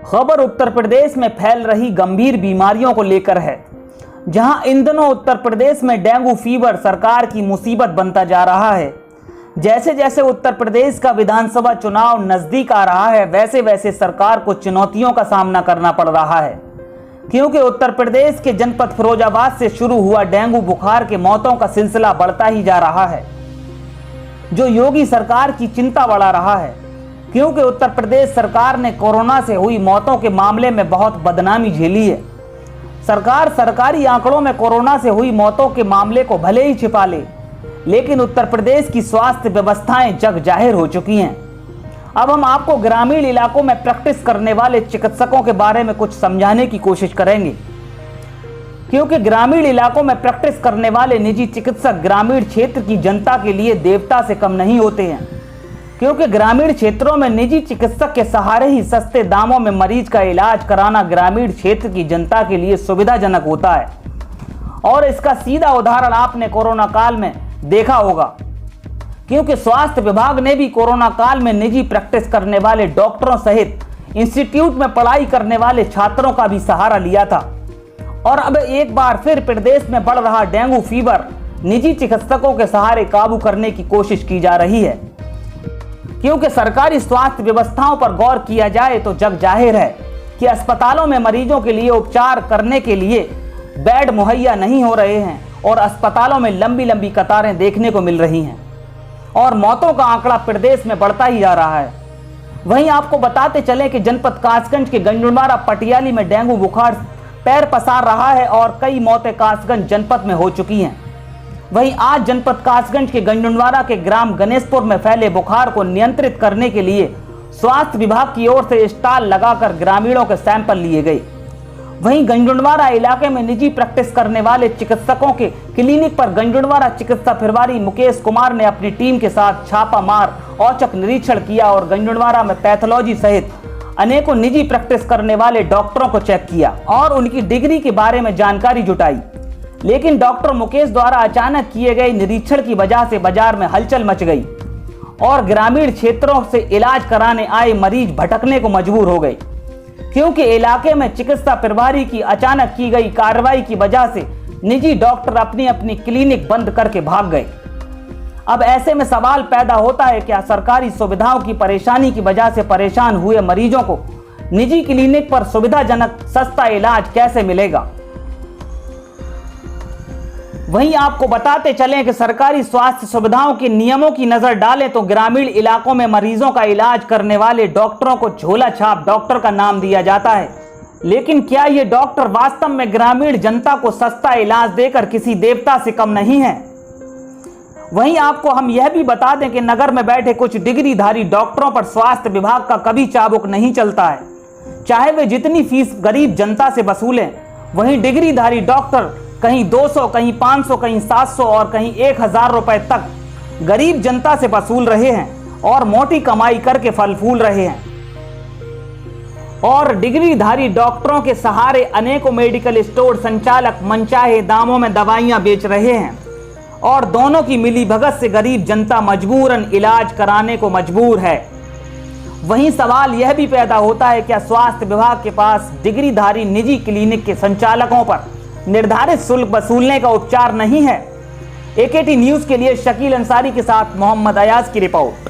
खबर उत्तर प्रदेश में फैल रही गंभीर बीमारियों को लेकर है, जहां इन दिनों उत्तर प्रदेश में डेंगू फीवर सरकार की मुसीबत बनता जा रहा है। जैसे जैसे उत्तर प्रदेश का विधानसभा चुनाव नजदीक आ रहा है, वैसे वैसे सरकार को चुनौतियों का सामना करना पड़ रहा है, क्योंकि उत्तर प्रदेश के जनपद फिरोजाबाद से शुरू हुआ डेंगू बुखार के मौतों का सिलसिला बढ़ता ही जा रहा है, जो योगी सरकार की चिंता बढ़ा रहा है। क्योंकि उत्तर प्रदेश सरकार ने कोरोना से हुई मौतों के मामले में बहुत बदनामी झेली है। सरकार सरकारी आंकड़ों में कोरोना से हुई मौतों के मामले को भले ही छिपा ले, लेकिन उत्तर प्रदेश की स्वास्थ्य व्यवस्थाएं जग जाहिर हो चुकी हैं। अब हम आपको ग्रामीण इलाकों में प्रैक्टिस करने वाले चिकित्सकों के बारे में कुछ समझाने की कोशिश करेंगे, क्योंकि ग्रामीण इलाकों में प्रैक्टिस करने वाले निजी चिकित्सक ग्रामीण क्षेत्र की जनता के लिए देवता से कम नहीं होते हैं। क्योंकि ग्रामीण क्षेत्रों में निजी चिकित्सक के सहारे ही सस्ते दामों में मरीज का इलाज कराना ग्रामीण क्षेत्र की जनता के लिए सुविधाजनक होता है। और इसका सीधा उदाहरण आपने कोरोना काल में देखा होगा, क्योंकि स्वास्थ्य विभाग ने भी कोरोना काल में निजी प्रैक्टिस करने वाले डॉक्टरों सहित इंस्टीट्यूट में पढ़ाई करने वाले छात्रों का भी सहारा लिया था। और अब एक बार फिर प्रदेश में बढ़ रहा डेंगू फीवर निजी चिकित्सकों के सहारे काबू करने की कोशिश की जा रही है। क्योंकि सरकारी स्वास्थ्य व्यवस्थाओं पर गौर किया जाए तो जग जाहिर है कि अस्पतालों में मरीजों के लिए उपचार करने के लिए बेड मुहैया नहीं हो रहे हैं और अस्पतालों में लंबी लंबी कतारें देखने को मिल रही हैं और मौतों का आंकड़ा प्रदेश में बढ़ता ही जा रहा है। वहीं आपको बताते चलें कि जनपद कासगंज के गंजुड़वाड़ा पटियाली में डेंगू बुखार पैर पसार रहा है और कई मौतें कासगंज जनपद में हो चुकी हैं। वहीं आज जनपद कासगंज के गंजुड़वाड़ा के ग्राम गणेशपुर में फैले बुखार को नियंत्रित करने के लिए स्वास्थ्य विभाग की ओर से स्टॉल लगाकर ग्रामीणों के सैंपल लिए गए। वहीं गंजुड़वाड़ा इलाके में निजी प्रैक्टिस करने वाले चिकित्सकों के क्लिनिक पर गंजुड़वाड़ा चिकित्सा प्रभारी मुकेश कुमार ने अपनी टीम के साथ छापा मार औचक निरीक्षण किया और गंजुड़वाड़ा में पैथोलॉजी सहित अनेकों निजी प्रैक्टिस करने वाले डॉक्टरों को चेक किया और उनकी डिग्री के बारे में जानकारी जुटाई। लेकिन डॉक्टर मुकेश द्वारा अचानक किए गए निरीक्षण की वजह से बाजार में हलचल मच गई और ग्रामीण क्षेत्रों से इलाज कराने आए मरीज भटकने को मजबूर हो गए, क्योंकि इलाके में चिकित्सा प्रभारी की अचानक की गई कार्रवाई की वजह से निजी डॉक्टर अपनी अपनी क्लिनिक बंद करके भाग गए। अब ऐसे में सवाल पैदा होता है, क्या सरकारी सुविधाओं की परेशानी की वजह से परेशान हुए मरीजों को निजी क्लिनिक पर सुविधाजनक सस्ता इलाज कैसे मिलेगा? वहीं आपको बताते चलें कि सरकारी स्वास्थ्य सुविधाओं के नियमों की नजर डालें तो ग्रामीण इलाकों में मरीजों का इलाज करने वाले डॉक्टरों को झोला छाप डॉक्टर का नाम दिया जाता है। लेकिन क्या ये डॉक्टर वास्तव में ग्रामीण जनता को सस्ता इलाज देकर किसी देवता से कम नहीं है? वहीं आपको हम यह भी बता दें कि नगर में बैठे कुछ डिग्रीधारी डॉक्टरों पर स्वास्थ्य विभाग का कभी चाबुक नहीं चलता है, चाहे वे जितनी फीस गरीब जनता से वसूलें। वहीं डिग्रीधारी डॉक्टर कहीं 200, कहीं 500, कहीं 700 और कहीं 1000 रुपए तक गरीब जनता से वसूल रहे हैं और मोटी कमाई करके फल फूल रहे हैं। और डिग्रीधारी डॉक्टरों के सहारे अनेकों मेडिकल स्टोर संचालक मनचाहे दामों में दवाइयां बेच रहे हैं और दोनों की मिलीभगत से गरीब जनता मजबूरन इलाज कराने को मजबूर है। वहीं सवाल यह भी पैदा होता है, क्या स्वास्थ्य विभाग के पास डिग्रीधारी निजी क्लिनिक के संचालकों पर निर्धारित शुल्क वसूलने का उपचार नहीं है? एकेटी न्यूज के लिए शकील अंसारी के साथ मोहम्मद अयाज की रिपोर्ट।